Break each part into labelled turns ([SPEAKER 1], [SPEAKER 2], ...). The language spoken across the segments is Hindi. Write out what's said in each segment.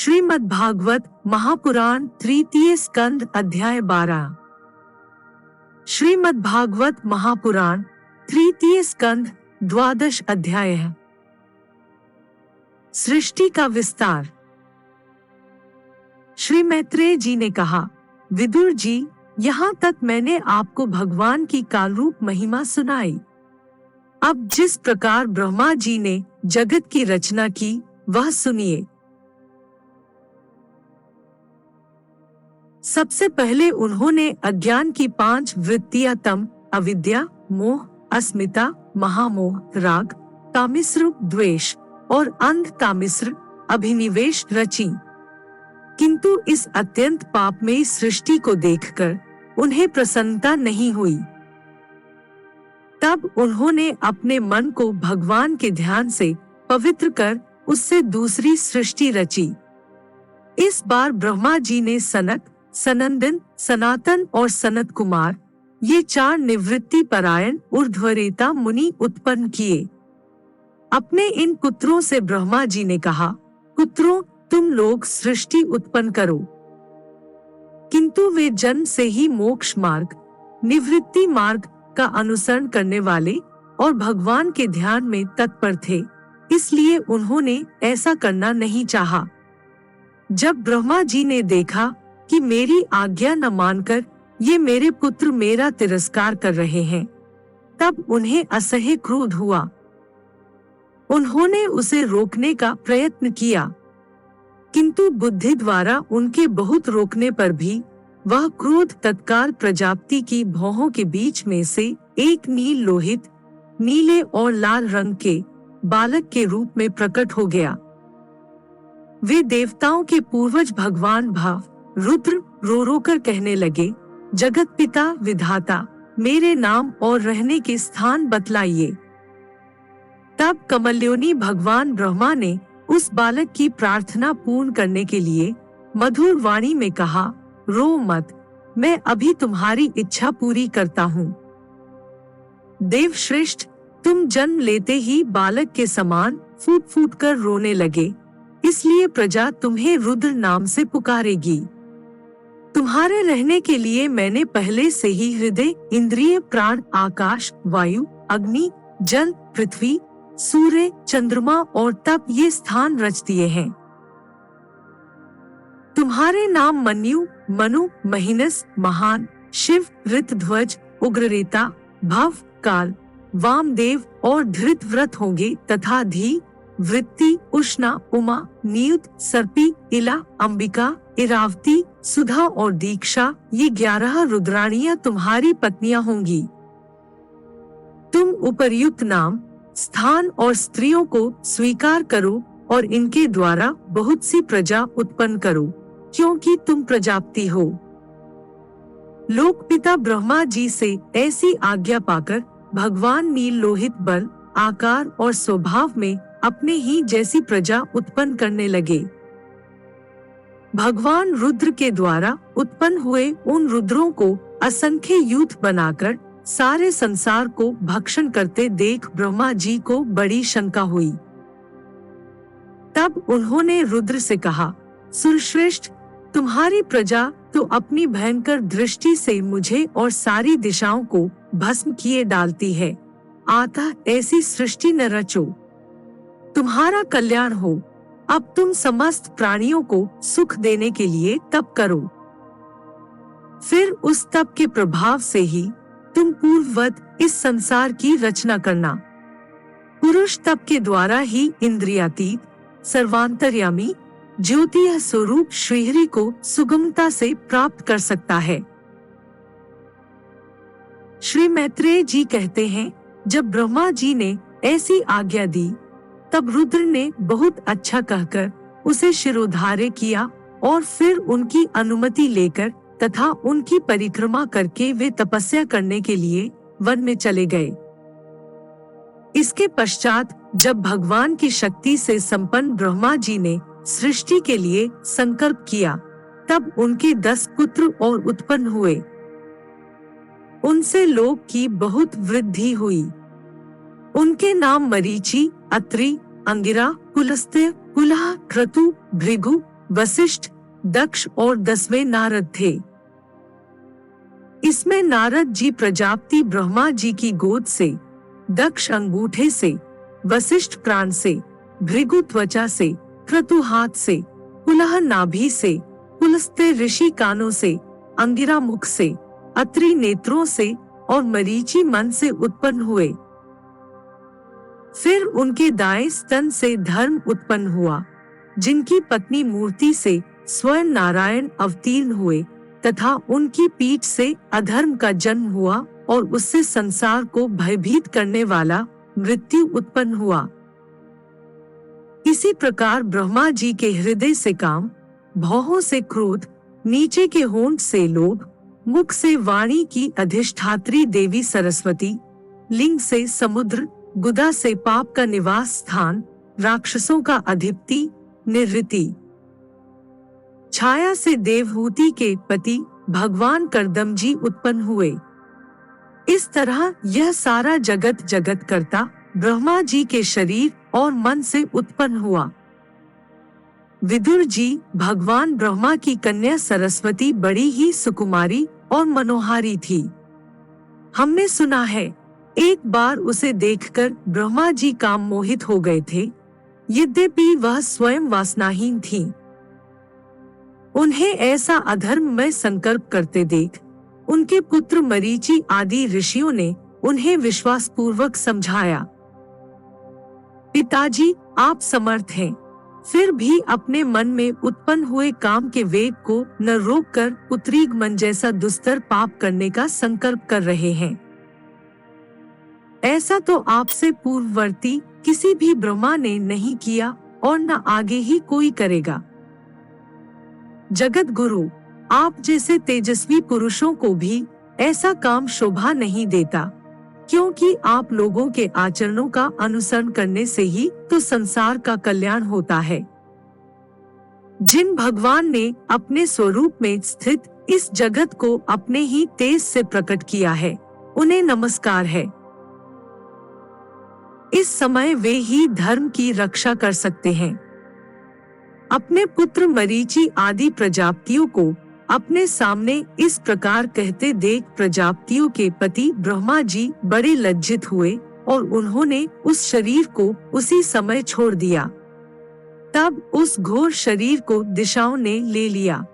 [SPEAKER 1] श्रीमद् भागवत महापुराण तृतीय स्कंद अध्याय 12। श्रीमद् भागवत महापुराण तृतीय स्कंद द्वादश अध्याय है। सृष्टि का विस्तार। श्री मैत्रेय जी ने कहा, विदुर जी, यहाँ तक मैंने आपको भगवान की कालरूप महिमा सुनाई। अब जिस प्रकार ब्रह्मा जी ने जगत की रचना की वह सुनिए। सबसे पहले उन्होंने अज्ञान की 5 वृत्तियां तम, अविद्या, मोह, अस्मिता, महामोह, राग, कामिश्र, द्वेष और अंध कामिश्र अभिनिवेश रची। किंतु इस अत्यंत पापमयी सृष्टि को देखकर उन्हें प्रसन्नता नहीं हुई। तब उन्होंने अपने मन को भगवान के ध्यान से पवित्र कर उससे दूसरी सृष्टि रची। इस बार ब्रह्मा जी ने सनक, सनंदन, सनातन और सनत कुमार ये 4 निवृत्ति परायण ऊर्ध्वरेता मुनि उत्पन्न किए। अपने इन पुत्रों से ब्रह्मा जी ने कहा, पुत्रों, तुम लोग सृष्टि उत्पन्न करो। किंतु वे जन्म से ही मोक्ष मार्ग, निवृत्ति मार्ग का अनुसरण करने वाले और भगवान के ध्यान में तत्पर थे, इसलिए उन्होंने ऐसा करना नहीं चाहा। जब ब्रह्मा जी ने देखा कि मेरी आज्ञा न मानकर ये मेरे पुत्र मेरा तिरस्कार कर रहे हैं, तब उन्हें असह्य क्रोध हुआ। उन्होंने उसे रोकने का प्रयत्न किया, किंतु बुद्धि द्वारा उनके बहुत रोकने पर भी वह क्रोध तत्काल प्रजापति की भौहों के बीच में से एक नील लोहित, नीले और लाल रंग के बालक के रूप में प्रकट हो गया। वे देवताओं के पूर्वज भगवान भाव रुद्र रो रो कर कहने लगे, जगत पिता विधाता, मेरे नाम और रहने के स्थान बतलाइए। तब कमल्योनी भगवान ब्रह्मा ने उस बालक की प्रार्थना पूर्ण करने के लिए मधुर वाणी में कहा, रो मत, मैं अभी तुम्हारी इच्छा पूरी करता हूँ। देवश्रेष्ठ, तुम जन्म लेते ही बालक के समान फूट फूट कर रोने लगे, इसलिए प्रजा तुम्हें रुद्र नाम से पुकारेगी। तुम्हारे रहने के लिए मैंने पहले से ही हृदय, इंद्रिय, प्राण, आकाश, वायु, अग्नि, जल, पृथ्वी, सूर्य, चंद्रमा और तप ये स्थान रच दिए हैं। तुम्हारे नाम मन्यु, मनु, महिनस, महान, शिव, ऋतध्वज, उग्ररेता, भव, काल, वामदेव और धृतव्रत होंगे तथा धी, वृत्ति, उष्णा, उमा, नियुत, सर्पी, इला, अंबिका, इरावती, सुधा और दीक्षा ये 11 रुद्राणियां तुम्हारी पत्नियां होंगी। तुम उपर्युक्त नाम, स्थान और स्त्रियों को स्वीकार करो और इनके द्वारा बहुत सी प्रजा उत्पन्न करो, क्योंकि तुम प्रजापति हो। लोकपिता ब्रह्मा जी से ऐसी आज्ञा पाकर भगवान नील लोहित बल, आकार और स्वभाव में अपने ही जैसी प्रजा उत्पन्न करने लगे। भगवान रुद्र के द्वारा उत्पन्न हुए उन रुद्रों को असंख्य यूथ बनाकर सारे संसार को भक्षण करते देख ब्रह्मा जी को बड़ी शंका हुई। तब उन्होंने रुद्र से कहा, सुरश्रेष्ठ, तुम्हारी प्रजा तो अपनी भयंकर दृष्टि से मुझे और सारी दिशाओं को भस्म किए डालती है, अतः ऐसी सृष्टि न रचो। तुम्हारा कल्याण हो। अब तुम समस्त प्राणियों को सुख देने के लिए तप करो। फिर उस तप के प्रभाव से ही तुम पूर्ववत इस संसार की रचना करना। पुरुष तप के द्वारा ही इंद्रियातीत, सर्वांतर्यामी, ज्योतिः स्वरूप श्रीहरि को सुगमता से प्राप्त कर सकता है। श्री मैत्रेय जी कहते हैं, जब ब्रह्मा जी ने ऐसी आज्ञा दी तब रुद्र ने बहुत अच्छा कहकर उसे शिरोधार्य किया और फिर उनकी अनुमति लेकर तथा उनकी परिक्रमा करके वे तपस्या करने के लिए वन में चले गए। इसके पश्चात जब भगवान की शक्ति से संपन्न ब्रह्मा जी ने सृष्टि के लिए संकल्प किया, तब उनके 10 पुत्र और उत्पन्न हुए। उनसे लोक की बहुत वृद्धि हुई। उनके नाम मरीचि, अत्रि, अंगिरा, पुलस्त्य, पुलह, क्रतु, भृगु, वशिष्ठ, दक्ष और 10वें नारद थे। इसमें नारद जी प्रजापति ब्रह्मा जी की गोद से, दक्ष अंगूठे से, वशिष्ठ प्राण से, भृगु त्वचा से, क्रतु हाथ से, पुलह नाभि से, पुलस्त्य ऋषि कानों से, अंगिरा मुख से, अत्रि नेत्रों से और मरीचि मन से उत्पन्न हुए। फिर उनके दाएं स्तन से धर्म उत्पन्न हुआ, जिनकी पत्नी मूर्ति से स्वयं नारायण अवतीर्ण हुए, तथा उनकी पीठ से अधर्म का जन्म हुआ और उससे संसार को भयभीत करने वाला मृत्यु उत्पन्न हुआ। इसी प्रकार ब्रह्मा जी के हृदय से काम, भौहों से क्रोध, नीचे के होंठ से लोभ, मुख से वाणी की अधिष्ठात्री देवी सरस्वती, लिंग से समुद्र, गुदा से पाप का निवास स्थान, राक्षसों का अधिपति निवृत्ति, छाया से देवहूति के पति भगवान कर्दमजी उत्पन्न हुए। इस तरह यह सारा जगत जगत कर्ता ब्रह्मा जी के शरीर और मन से उत्पन्न हुआ। विदुर जी, भगवान ब्रह्मा की कन्या सरस्वती बड़ी ही सुकुमारी और मनोहारी थी। हमने सुना है एक बार उसे देखकर ब्रह्मा जी काम मोहित हो गए थे, यद्यपि वह स्वयं वासनाहीन थी। उन्हें ऐसा अधर्म में संकल्प करते देख उनके पुत्र मरीचि आदि ऋषियों ने उन्हें विश्वास पूर्वक समझाया, पिताजी आप समर्थ हैं, फिर भी अपने मन में उत्पन्न हुए काम के वेग को न रोककर पुत्रीग मन जैसा दुस्तर पाप करने का संकल्प कर रहे हैं। ऐसा तो आपसे पूर्ववर्ती किसी भी ब्रह्मा ने नहीं किया और न आगे ही कोई करेगा। जगत गुरु, आप जैसे तेजस्वी पुरुषों को भी ऐसा काम शोभा नहीं देता, क्योंकि आप लोगों के आचरणों का अनुसरण करने से ही तो संसार का कल्याण होता है। जिन भगवान ने अपने स्वरूप में स्थित इस जगत को अपने ही तेज से प्रकट किया है, उन्हें नमस्कार है। इस समय वे ही धर्म की रक्षा कर सकते हैं। अपने पुत्र मरीचि आदि प्रजापतियों को अपने सामने इस प्रकार कहते देख प्रजापतियों के पति ब्रह्मा जी बड़े लज्जित हुए और उन्होंने उस शरीर को उसी समय छोड़ दिया। तब उस घोर शरीर को दिशाओं ने ले लिया।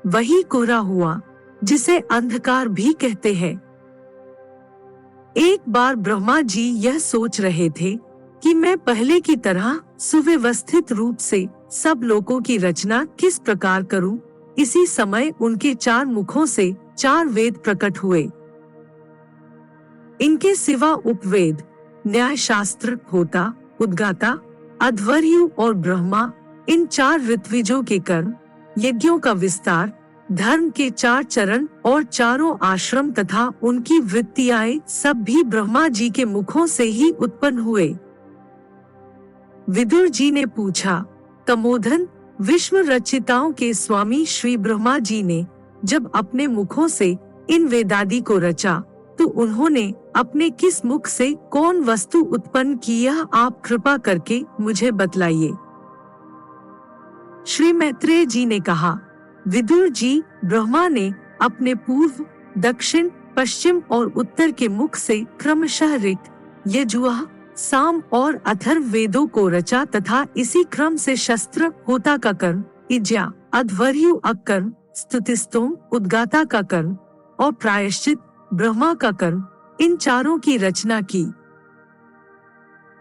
[SPEAKER 1] वही कोहरा हुआ जिसे अंधकार भी कहते हैं। एक बार ब्रह्मा जी यह सोच रहे थे कि मैं पहले की तरह सुव्यवस्थित रूप से सब लोकों की रचना किस प्रकार करूं। इसी समय उनके 4 मुखों से 4 वेद प्रकट हुए। इनके सिवा उपवेद, न्याय शास्त्र, होता, उद्गाता, अध्वर्यु और ब्रह्मा, इन 4 ऋत्विजों के कर्म, यज्ञों का विस्तार, धर्म के 4 चरण और चारों आश्रम तथा उनकी वृत्तियां सब भी ब्रह्मा जी के मुखों से ही उत्पन्न हुए। विदुर जी ने पूछा, तमोधन, विश्व रचिताओं के स्वामी श्री ब्रह्मा जी ने जब अपने मुखों से इन वेदादि को रचा, तो उन्होंने अपने किस मुख से कौन वस्तु उत्पन्न की, यह आप कृपा करके मुझे बतलाइए। श्री मैत्रेय जी ने कहा, विदुर जी, ब्रह्मा ने अपने पूर्व, दक्षिण, पश्चिम और उत्तर के मुख से क्रमशः ऋक्, यजुः, साम और अथर्व वेदों को रचा तथा इसी क्रम से शस्त्र, होता का कर्म, इज्या, अध्वर्यु अकर्म, स्तुतिस्तोम, उद्गाता का कर्म और प्रायश्चित, ब्रह्मा का कर्म, इन 4 की रचना की।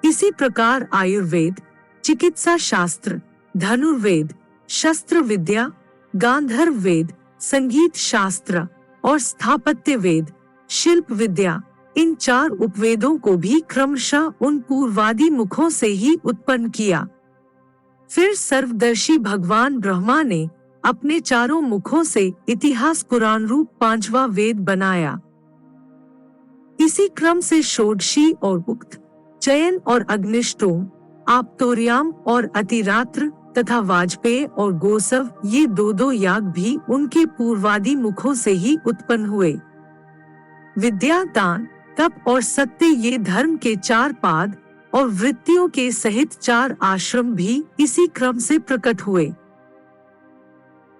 [SPEAKER 1] इसी प्रकार आयुर्वेद, चिकित्सा शास्त्र, धनुर्वेद, शस्त्र विद्या, गांधर्व वेद, संगीत शास्त्र और स्थापत्य वेद, शिल्प विद्या, इन 4 उपवेदों को भी क्रमशः उन पूर्वादि मुखों से ही उत्पन्न किया। फिर सर्वदर्शी भगवान ब्रह्मा ने अपने 4 मुखों से इतिहास पुराण रूप 5वां वेद बनाया। इसी क्रम से षोडशी और उक्त, चयन और अग्निष्टोम, आप्तोर्याम और अतिरात्र तथा वाजपेय और गोसव, ये 2 याग भी उनके पूर्वादि मुखों से ही उत्पन्न हुए। विद्या, दान, तप और सत्य, ये धर्म के 4 पाद और वृत्तियों के सहित 4 आश्रम भी इसी क्रम से प्रकट हुए।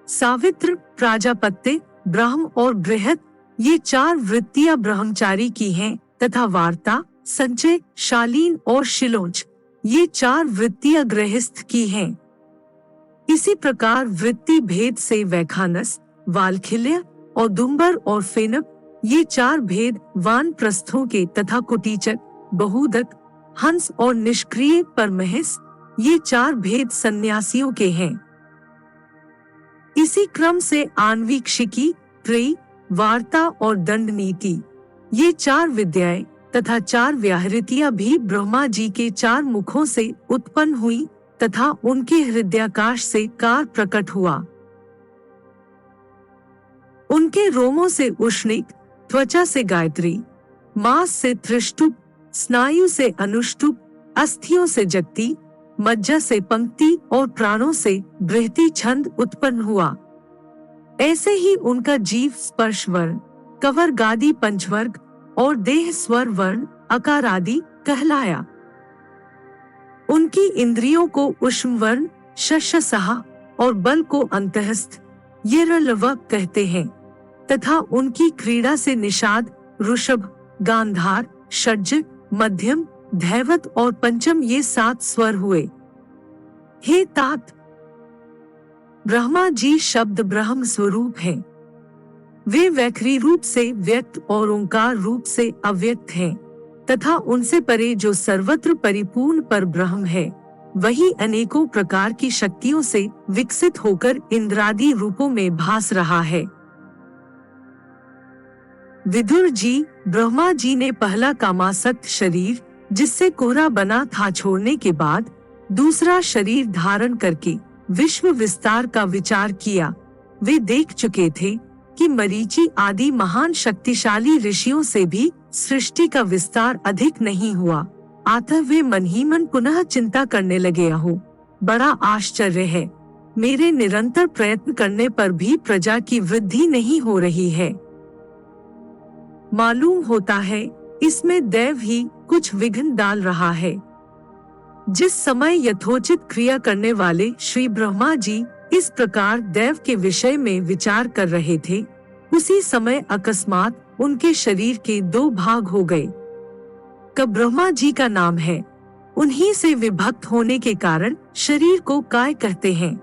[SPEAKER 1] सावित्र, प्राजापत्य, ब्रह्म और बृहत ये 4 वृत्तियां ब्रह्मचारी की हैं तथा वार्ता, संचय, शालीन और शिलोंच ये 4 वृत्तियां गृहस्थ की हैं। इसी प्रकार वृत्ति भेद से वैखानस, वालखिल्य, औदुंबर और फेनक ये 4 भेद वानप्रस्थों के तथा कुटीचक, बहुदक, हंस और निष्क्रिय परमहंस ये 4 भेद सन्यासियों के हैं। इसी क्रम से आन्वीक्षिकी, त्रयी, वार्ता और दंड नीति ये 4 विद्याएं तथा 4 व्याहृतियां भी ब्रह्मा जी के 4 मुखों से उत्पन्न हुई तथा उनके हृदयाकाश से कार प्रकट हुआ। उनके रोमों से उष्णिक, त्वचा से गायत्री, मांस से त्रिष्टुप, स्नायु से अनुष्टुप, अस्थियों से जगती, मज्जा से पंक्ति और प्राणों से बृहति छंद उत्पन्न हुआ। ऐसे ही उनका जीव स्पर्श वर्ण, कवर गादी पंचवर्ग और देह स्वर वर्ण अकार आदि कहलाया। उनकी इंद्रियों को उष्म वर्ण, शस्यसहा और बल को अंतहस्थ येरलव कहते हैं तथा उनकी क्रीड़ा से निषाद, ऋषभ, गांधार, षड्ज, मध्यम, धैवत और पंचम ये 7 स्वर हुए। हे तात, ब्रह्मा जी शब्द ब्रह्म स्वरूप हैं। वे वैखरी रूप से व्यक्त और ओंकार रूप से अव्यक्त हैं तथा उनसे परे जो सर्वत्र परिपूर्ण पर ब्रह्म है वही अनेकों प्रकार की शक्तियों से विकसित होकर इंद्रादि रूपों में भास रहा है। विदुर जी, ब्रह्मा जी ने पहला कामासक्त शरीर जिससे कोहरा बना था छोड़ने के बाद दूसरा शरीर धारण करके विश्व विस्तार का विचार किया। वे देख चुके थे कि मरीचि आदि महान शक्तिशाली ऋषियों से भी सृष्टि का विस्तार अधिक नहीं हुआ। अतः वे मन ही मन पुनः चिंता करने लगे, हो बड़ा आश्चर्य है, मेरे निरंतर प्रयत्न करने पर भी प्रजा की वृद्धि नहीं हो रही है। मालूम होता है इसमें दैव ही कुछ विघ्न डाल रहा है। जिस समय यथोचित क्रिया करने वाले श्री ब्रह्मा जी इस प्रकार दैव के विषय में विचार कर रहे थे, उसी समय अकस्मात उनके शरीर के 2 भाग हो गए। का ब्रह्मा जी का नाम है, उन्हीं से विभक्त होने के कारण शरीर को काय कहते हैं।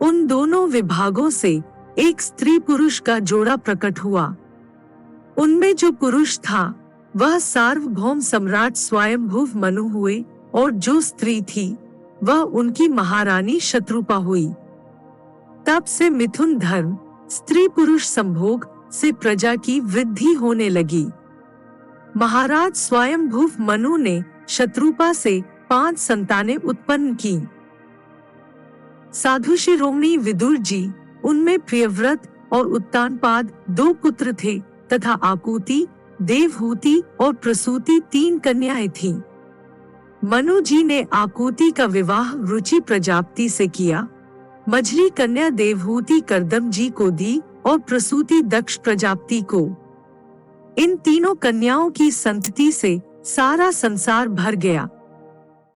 [SPEAKER 1] उन दोनों विभागों से एक स्त्री पुरुष का जोड़ा प्रकट हुआ। उनमें जो पुरुष था वह सार्वभौम सम्राट स्वयंभुव मनु हुए और जो स्त्री थी वह उनकी महारानी शत्रुपा हुई। तब से मिथुन धर्म, स्त्री पुरुष संभोग से प्रजा की वृद्धि होने लगी। महाराज स्वयंभुव मनु ने शत्रुपा से 5 संतानें उत्पन्न की। साधु शिरोमणि विदुर जी, उनमें प्रियव्रत और उत्तानपाद 2 पुत्र थे तथा आकुति, देवहूति और प्रसूति 3 कन्याएं थीं। मनु जी ने आकुति का विवाह रुचि प्रजापति से किया। मझली कन्या देवहूति करदम जी को दी और प्रसूति दक्ष प्रजापति को। इन तीनों कन्याओं की संतति से सारा संसार भर गया।